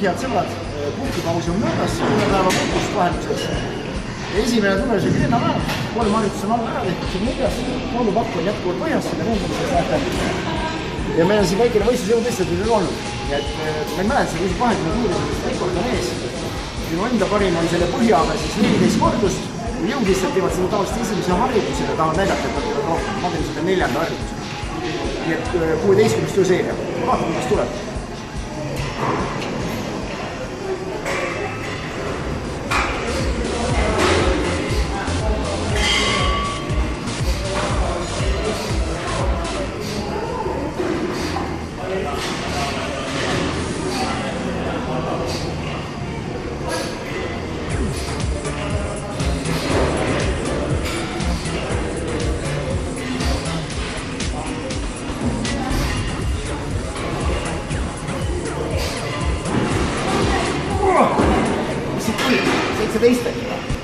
head sõbrad, puhkipausi on möödas, 10 päeva puhkust vahelduseks. Esimene tunne oli lennapäev, 3 harjutus on alla ära tehtud, see 4. voolupakk on jätkuvalt põhjas, selle ruumides näete. Ja meil on siin väikene võistlusjõud lihtsalt veel olnud. Nii et ma ei mäleta, kui 20 tuurisest rekord on ees. Minu enda parim on selle põhjaga siis 14 kordust. Jõud lihtsalt teevad seda tavaliselt esimese harjutusele, tahavad näidata, et nad teevad rohkem. Ma teen seda 4. harjutusele. Nii et 16. tööseeria. Vaatame, mis tuleb. Teist äkki.